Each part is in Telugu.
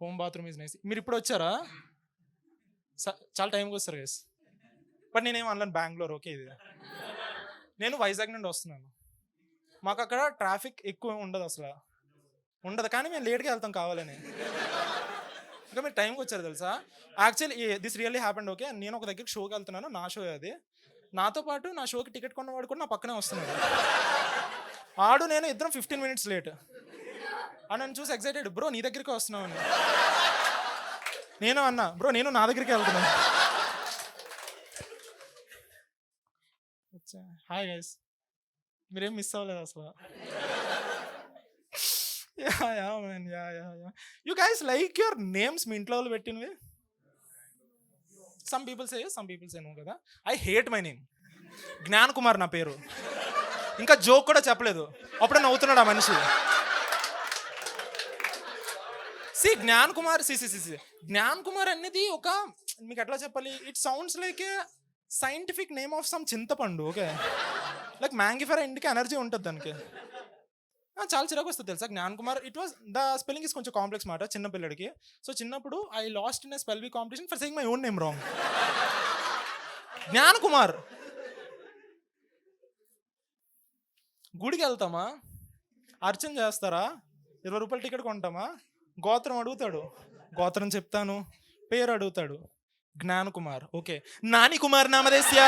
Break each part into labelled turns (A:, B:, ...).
A: Home bathroom is nice. మీరు ఇప్పుడు వచ్చారా? చాలా టైంకి వస్తారు గైస్. బట్ నేనేం అనలేను, బెంగళూరు ఓకే. ఇది నేను వైజాగ్ నుండి వస్తున్నాను. మాకు అక్కడ ట్రాఫిక్ ఎక్కువ ఉండదు, అసలు ఉండదు. కానీ మేము లేట్గా వెళ్తాం కావాలని. ఇంకా మీరు టైంకి వచ్చారు తెలుసా. Actually this really happened. Okay, నేను ఒక దగ్గరికి షోకి వెళ్తున్నాను, నా షో అది. నాతో పాటు నా షోకి టికెట్ కొన్నవాడు కూడా నా పక్కనే వస్తున్నాడు. ఆడు నేను ఇద్దరం 15 minutes లేట్. అని నన్ను చూసి ఎక్సైటెడ్, బ్రో నీ దగ్గరికి వస్తున్నావు అని. నేను అన్నా, బ్రో నేను నా దగ్గరికి వెళ్తున్నాను. హాయ్ గైస్, మీరేం మిస్ అవ్వలేదు అసలు. You guys like your names మీ ఇంట్లో వాళ్ళు పెట్టినవి. సమ్ పీపుల్ సే నో కదా. I hate my name. Gyan Kumar నా పేరు. ఇంకా జోక్ కూడా చెప్పలేదు, అప్పుడే నవ్వుతున్నాడు ఆ మనిషి. జ్ఞాన్ కుమార్ జ్ఞాన్ కుమార్ అనేది ఒక, మీకు ఎట్లా చెప్పాలి, it sounds like A scientific name of some చింతపండు. ఓకే, లైక్ మ్యాంగిఫెరా ఇంటికి ఎనర్జీ ఉంటుంది దానికి. చాలా చిరాకు వస్తుంది తెలుసా Gyan Kumar. It was the spelling is కొంచెం కాంప్లెక్స్ మాట చిన్న పిల్లడికి. సో చిన్నప్పుడు I last in a spell be competition for saying my own name wrong. Gyan Kumar. గుడికి వెళ్తామా, అర్చన చేస్తారా, 20 రూపాయల టికెట్ కొంటామా, గోత్రం అడుగుతాడు, గోత్రం చెప్తాను, పేరు అడుగుతాడు, జ్ఞాన్ కుమార్. ఓకే, నాని కుమార్ నామదేశ్య.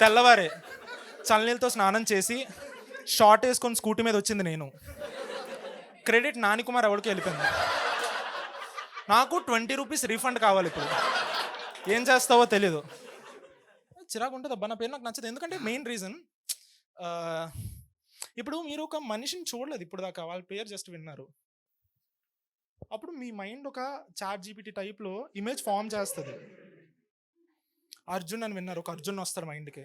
A: తెల్లవారే చల్లనీళ్ళతో స్నానం చేసి షార్ట్ వేసుకొని స్కూటీ మీద వచ్చింది నేను. క్రెడిట్ నాని కుమార్ ఎవరికి వెళ్ళిపోయింది. నాకు 20 రూపీస్ రీఫండ్ కావాలి. ఇప్పుడు ఏం చేస్తావో తెలీదు. చిరాకు ఉంటుంది అబ్బా, నా పేరు నాకు నచ్చదు. ఎందుకంటే మెయిన్ రీజన్, ఇప్పుడు మీరు ఒక మనిషిని చూడలేదు ఇప్పుడు దాకా, వాళ్ళ పేరు జస్ట్ విన్నారు. అప్పుడు మీ మైండ్ ఒక చాట్ జీపీటీ టైప్లో ఇమేజ్ ఫామ్ చేస్తుంది. అర్జున్ అని విన్నారు, ఒక అర్జున్ వస్తాడు మైండ్కి.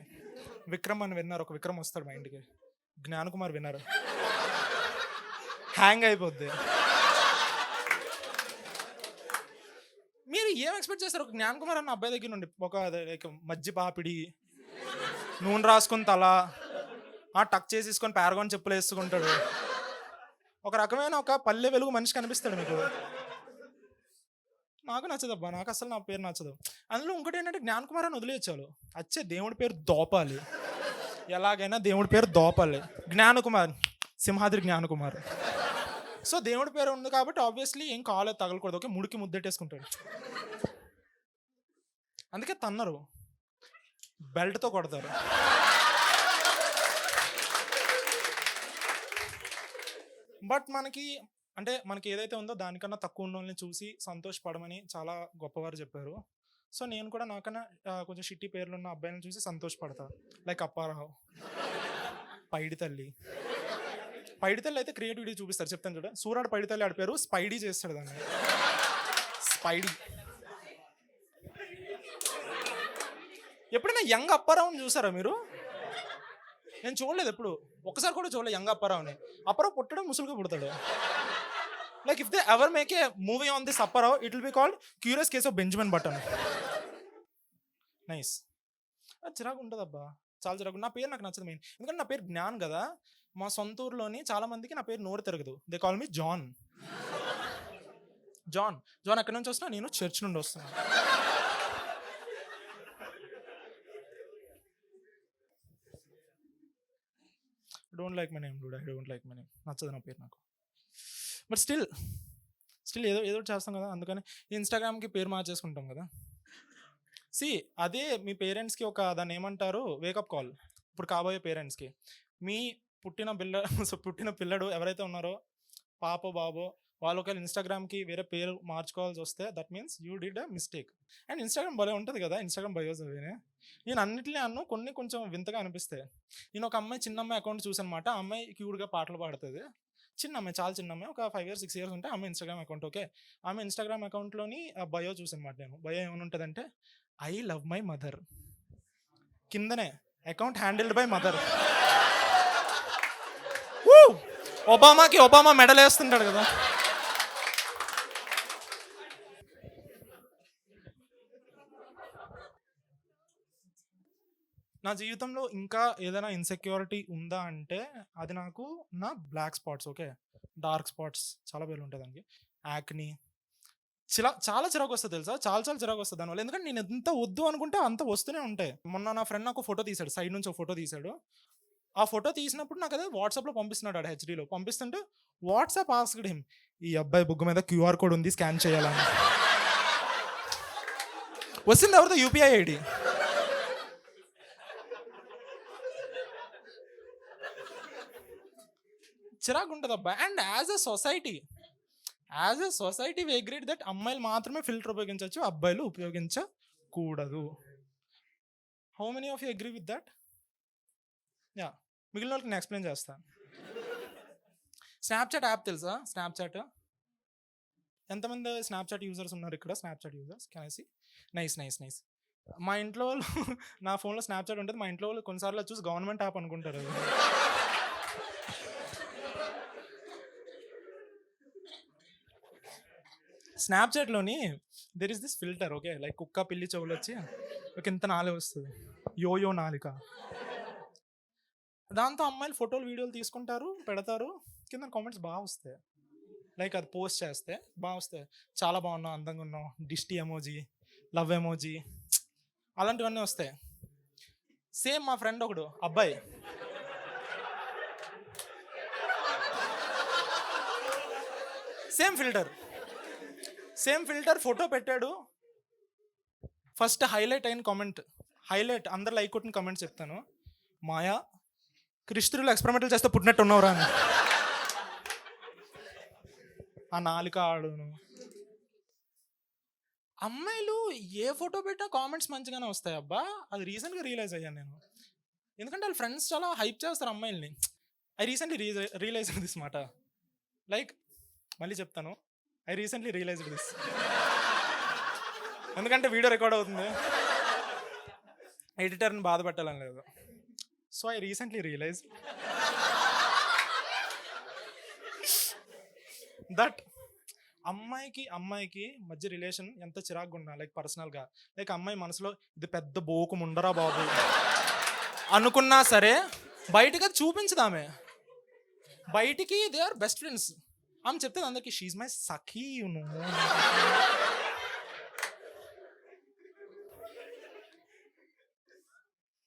A: విక్రమ్ అని విన్నారు, ఒక విక్రమ్ వస్తాడు మైండ్కి. జ్ఞాన్ కుమార్ విన్నారు, హ్యాంగ్ అయిపోద్ది. మీరు ఏం ఎక్స్పెక్ట్ చేస్తారు ఒక జ్ఞాన్ కుమార్ అన్న అబ్బాయి దగ్గర నుండి? ఒక మజ్జి పాపిడి, నూనె రాసుకుని తల టక్ చేసేసుకొని పారగాన్ చెప్పులు వేసుకుంటాడు. ఒక రకమైన ఒక పల్లె వెలుగు మనిషి కనిపిస్తాడు మీకు. నాకు నచ్చదబ్బా, నాకు అసలు నా పేరు నచ్చదు. అందులో ఇంకోటి ఏంటంటే జ్ఞాన్ కుమార్ అని వదిలేయచ్చాలు, అచ్చే దేవుడి పేరు దోపాలి, ఎలాగైనా దేవుడి పేరు దోపాలి. జ్ఞాన్ కుమార్, సింహాద్రి జ్ఞాన్ కుమార్. సో దేవుడి పేరు ఉంది కాబట్టి ఆబ్వియస్లీ ఏం కాలేదు, తగలకూడదు. ఓకే, ముడికి ముద్దెట్టేసుకుంటాడు. అందుకే తన్నరు, బెల్ట్తో కొడతారు. బట్ మనకి ఏదైతే ఉందో దానికన్నా తక్కువ ఉన్న వాళ్ళని చూసి సంతోషపడమని చాలా గొప్పవారు చెప్పారు. సో నేను కూడా నాకన్నా కొంచెం షిట్టి పేర్లు ఉన్న అబ్బాయిని చూసి సంతోషపడతా. లైక్ అప్పారావు, పైడితల్లి అయితే క్రియేటివిటీ చూపిస్తారు. చెప్తాను చూడ, సూరాడు పైడితల్లి ఆడి పేరు స్పైడీ చేస్తాడు దాన్ని. స్పైడీ. ఎప్పుడైనా యంగ్ అప్పారావుని చూసారా మీరు? నేను చూడలేదు ఎప్పుడు, ఒక్కసారి కూడా చూడలేదు యంగ్ అప్పారావుని. అప్పారావు పుట్టడం ముసులుగా పుడతాడు. Like if they ever make a movie on this Apparao, it will be called curious case of Benjamin button. Nice. చిరాకు ఉంటుంది అబ్బా, చాలా చిరాకు. నా పేరు నాకు నచ్చదు మెయిన్, ఎందుకంటే నా పేరు జ్ఞాన్ కదా. మా సొంత ఊర్లోని చాలా మందికి నా పేరు నోరు తిరగదు. They call me John. John ఎక్కడి నుంచి వస్తున్నా? నేను చర్చ్ నుండి వస్తున్నా. Don't like my name dude, I don't like my name. నచ్చదు నా పేరు నాకు. బట్ స్టిల్ ఏదో చేస్తాం కదా, అందుకని ఇన్స్టాగ్రామ్కి పేరు మార్చేసుకుంటాం కదా. అదే మీ పేరెంట్స్కి ఒక దాన్ని ఏమంటారు, వేకప్ కాల్. ఇప్పుడు కాబోయే పేరెంట్స్కి, మీ పుట్టిన పిల్లడు ఎవరైతే ఉన్నారో, పాపో బాబో, వాళ్ళు ఒకవేళ ఇన్స్టాగ్రామ్కి వేరే పేరు మార్చుకోవాల్సి వస్తే that means you did a mistake. And Instagram భలే ఉంటుంది కదా, ఇన్స్టాగ్రామ్ బయోస్ అవి నేను అన్నిటినీ కొన్ని కొంచెం వింతగా అనిపిస్తాయి. నేను ఒక అమ్మాయి, చిన్న అమ్మాయి అకౌంట్ చూసాను అనమాట. ఆ అమ్మాయి క్యూట్గా పాటలు పాడుతుంది. చిన్న అమ్మాయి, చాలా చిన్న అమ్మాయి, ఒక 5 years 6 years ఉంటే ఆమె ఇన్స్టాగ్రామ్ అకౌంట్. ఓకే, ఆమె ఇన్స్టాగ్రామ్ అకౌంట్లోని బయో చూసాను అనమాట నేను. బయో ఏమైనా ఉంటుందంటే, ఐ లవ్ మై మదర్, కిందనే account handled by mother. Obama medal వేస్తుంటాడు కదా. నా నా జీవితంలో ఇంకా ఏదైనా ఇన్సెక్యూరిటీ ఉందా అంటే అది నాకు నా black spots. Okay, dark spots చాలా పేర్లు ఉంటాయి దానికి. యాక్ని, చాలా చిరాకు వస్తుంది తెలుసా, చాలా చిరాకు వస్తుంది దానివల్ల. ఎందుకంటే నేను ఎంత వద్దు అనుకుంటే అంత వస్తూనే ఉంటాయి. మొన్న నా ఫ్రెండ్ నాకు ఫోటో తీశాడు, సైడ్ నుంచి ఒక ఫోటో తీశాడు. ఆ ఫోటో తీసినప్పుడు నాకు అదే వాట్సాప్లో పంపిస్తున్నాడు, ఆడు హెచ్డీలో పంపిస్తుంటే వాట్సాప్ ఆస్క్డ్ హిమ్, ఈ అబ్బాయి బుగ్గ మీద క్యూఆర్ కోడ్ ఉంది, స్కాన్ చేయాలని. వచ్చింది ఎవరితో? UPI ID. చిరాకు ఉంటుంది అబ్బా. And as a society we agreed that అమ్మాయిలు మాత్రమే ఫిల్టర్ ఉపయోగించవచ్చు, అబ్బాయిలు ఉపయోగించకూడదు. How many of you agree with that? Yeah, మిగిలిన వాళ్ళకి నేను ఎక్స్ప్లెయిన్ చేస్తాను. స్నాప్చాట్ యాప్ తెలుసా? స్నాప్చాట్ ఎంతమంది స్నాప్చాట్ యూజర్స్ ఉన్నారు ఇక్కడ? Snapchat users can I see? Nice. మా ఇంట్లో వాళ్ళు నా ఫోన్లో స్నాప్చాట్ ఉంటుంది, మా ఇంట్లో వాళ్ళు కొన్నిసార్లు చూసి గవర్నమెంట్ యాప్ అనుకుంటారు. స్నాప్చాట్లోని there is this filter, okay, like కుక్క పిల్లి చెవులు వచ్చి ఒక ఇంత నాలుక వస్తుంది, యోయో నాలిక. దాంతో అమ్మాయిలు ఫోటోలు వీడియోలు తీసుకుంటారు, పెడతారు, కింద కామెంట్స్ బాగా వస్తాయి. లైక్ అది పోస్ట్ చేస్తే బాగా వస్తాయి, చాలా బాగున్నావు, అందంగా ఉన్నావు, డిస్టీ ఎమోజీ, లవ్ ఎమోజీ, అలాంటివన్నీ వస్తాయి. సేమ్ మా ఫ్రెండ్ ఒకడు అబ్బాయి, సేమ్ ఫిల్టర్ ఫోటో పెట్టాడు. ఫస్ట్ హైలైట్ అయిన కామెంట్, హైలైట్ అందరు లైక్ కొట్టిన కామెంట్ చెప్తాను. మాయా, క్రిస్టిలో ఎక్స్పెరిమెంటల్ చేస్తే పుట్టినట్టు ఉన్నవరా అని. ఆ నాలుక ఆడును. అమ్మాయిలు ఏ ఫోటో పెట్టా కామెంట్స్ మంచిగానే వస్తాయి అబ్బా. అది రీసెంట్గా రియలైజ్ అయ్యాను నేను. ఎందుకంటే వాళ్ళ ఫ్రెండ్స్ చాలా హైప్ చేస్తారు అమ్మాయిల్ని. ఐ రీసెంట్లీ రియలైజ్ దిస్ మాట. లైక్ మళ్ళీ చెప్తాను, ఐ రీసెంట్లీ రియలైజ్డ్ దిస్. ఎందుకంటే వీడియో రికార్డ్ అవుతుంది, ఎడిటర్ని బాధ పెట్టాలని లేదు. So I recently realise that అమ్మాయికి మధ్య రిలేషన్ ఎంత చిరాకుగా ఉన్నా, లైక్ పర్సనల్గా, లైక్ అమ్మాయి మనసులో ఇది పెద్ద బోకు ముండరా బాబు అనుకున్నా సరే బయటకి అది చూపించదు ఆమె. బయటికి దే ఆర్ బెస్ట్ ఫ్రెండ్స్. ఆమె చెప్తుంది అందరికి, షీఈ్ మై సఖీ యు నో.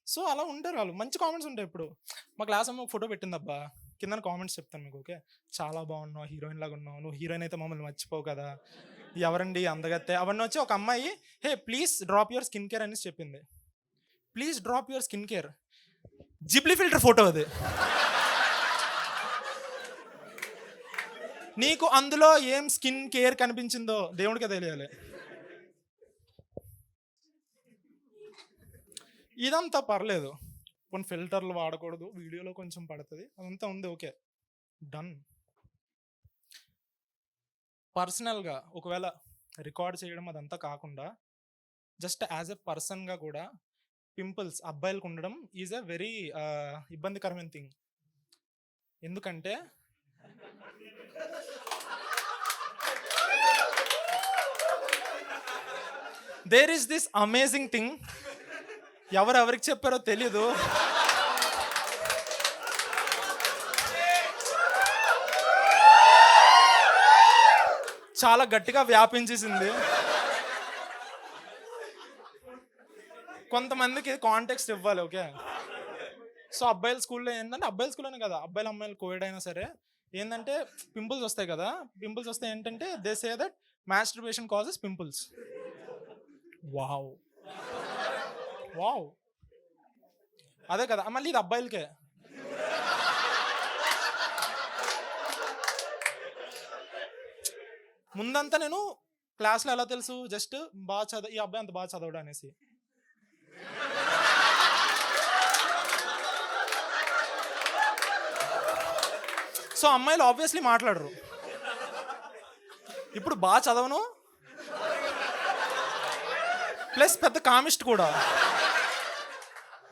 A: సో అలా ఉంటారు వాళ్ళు. మంచి కామెంట్స్ ఉంటాయి. ఇప్పుడు మా క్లాస్ అమ్మ ఒక ఫోటో పెట్టింది అబ్బా, కింద కామెంట్స్ చెప్తాను మీకు, ఓకే, చాలా బాగున్నావు, హీరోయిన్ లాగా ఉన్నావు, నువ్వు హీరోయిన్ అయితే మమ్మల్ని మర్చిపోవు కదా, ఎవరండి అందగత్తే, అవన్నీ వచ్చి ఒక అమ్మాయి hey please drop your skin care అనేసి చెప్పింది. Please drop your skin care, Ghibli filter photo అది. నీకు అందులో ఏం స్కిన్ కేర్ కనిపించిందో దేవుడికే తెలియాలి. ఇదంతా పర్లేదు, కొన్ని ఫిల్టర్లు వాడకూడదు, వీడియోలో కొంచెం పడుతుంది, అదంతా ఉంది, ఓకే, డన్. పర్సనల్గా ఒకవేళ రికార్డ్ చేయడం అదంతా కాకుండా జస్ట్ యాజ్ ఎ పర్సన్గా కూడా పింపుల్స్ అబ్బాయిలకు ఉండడం ఈజ్ ఎ వెరీ ఇబ్బందికరమైన థింగ్. ఎందుకంటే there is this amazing thing, ఎవరికి చెప్పారో తెలీదు, చాలా గట్టిగా వ్యాపించేసింది. కొంతమందికి కాంటెక్స్ట్ ఇవ్వాలి, ఓకే. సో అబ్బాయిల స్కూల్లో ఏంటంటే, అబ్బాయిల స్కూల్లోనే కదా, అబ్బాయిలు అమ్మాయిలు కోవిడ్ అయినా సరే ఏంటంటే పింపుల్స్ వస్తాయి కదా. పింపుల్స్ వస్తే ఏంటంటే they say that masturbation causes pimples. Wow, అదే కదా. మళ్ళీ ఇది అబ్బాయిలకే. ముందంతా నేను క్లాస్లో ఎలా తెలుసు, జస్ట్ బాగా ఈ అబ్బాయి అంత బాగా చదవడం అనేసి. సో అమ్మాయిలు ఆబ్వియస్లీ మాట్లాడరు. ఇప్పుడు బాగా చదవను ప్లస్ పెద్ద కామిస్ట్ కూడా.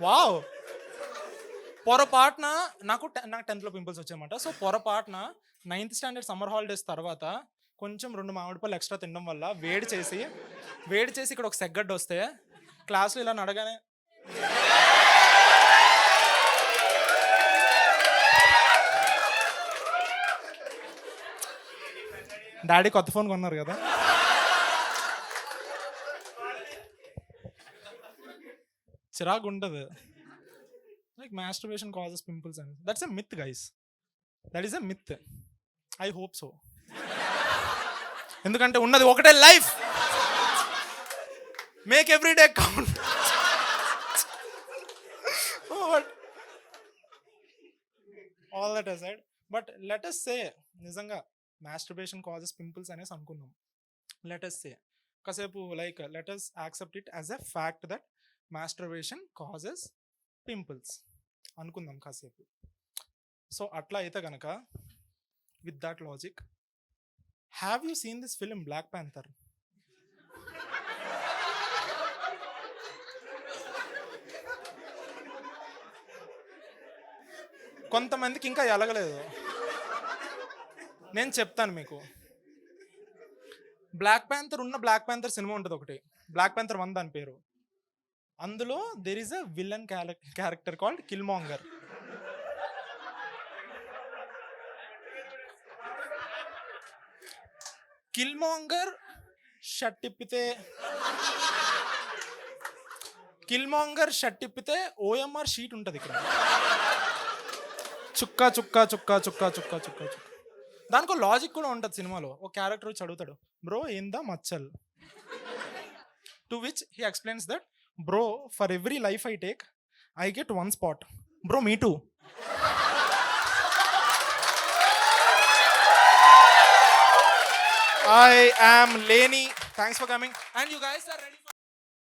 A: వావ్, పొరపాటున నాకు 10th పింపుల్స్ వచ్చాయన్నమాట. సో పొరపాటున 9th స్టాండర్డ్ సమ్మర్ హాలిడేస్ తర్వాత కొంచెం 2 మామిడి పళ్ళు ఎక్స్ట్రా తినడం వల్ల వేడి చేసి ఇక్కడ ఒక సెగ్గడ్డ వస్తే క్లాస్లో ఇలా నడగానే డాడీ కొత్త ఫోన్ కొన్నారు కదా. చిరాకు ఉంటుంది. లైక్ మాస్టర్బేషన్ కాజెస్ పింపుల్స్ అని, that's a myth guys, that is a myth. I hope so. ఎందుకంటే ఉన్నది ఒకటే life, make every day count. All that aside, but let us say నిజంగా మాస్టర్బేషన్ కాజెస్ పింపుల్స్ అనేసి అనుకుందాం. లెట్ అస్ సే కాసేపు like let us accept it as a fact that masturbation causes pimples అనుకుందాం కాసేపు. సో అట్లా అయితే కనుక with that logic, have you seen this film black panther? కొంతమందికి ఇంకా ఎలగలేదు. నేను చెప్తాను మీకు. బ్లాక్ ప్యాంథర్ ఉన్న బ్లాక్ ప్యాంథర్ సినిమా ఉంటుంది ఒకటి, బ్లాక్ ప్యాంథర్ 1 దాని పేరు. అందులో there is a villain character called Killmonger. Killmonger shirt తిప్పితే ఓఎంఆర్ షీట్ ఉంటుంది ఇక్కడ, చుక్క చుక్క చుక్క చుక్క చుక్క చుక్క చుక్క. దానికి లాజిక్ కూడా ఉంటుంది సినిమాలో. ఒక క్యారెక్టర్ వచ్చి అడుగుతాడు, బ్రో ఏందా మచ్చల్? To which he explains that, bro for every life I take I get 1 spot. Bro me too. I am Leni. Thanks for coming. And you guys are ready for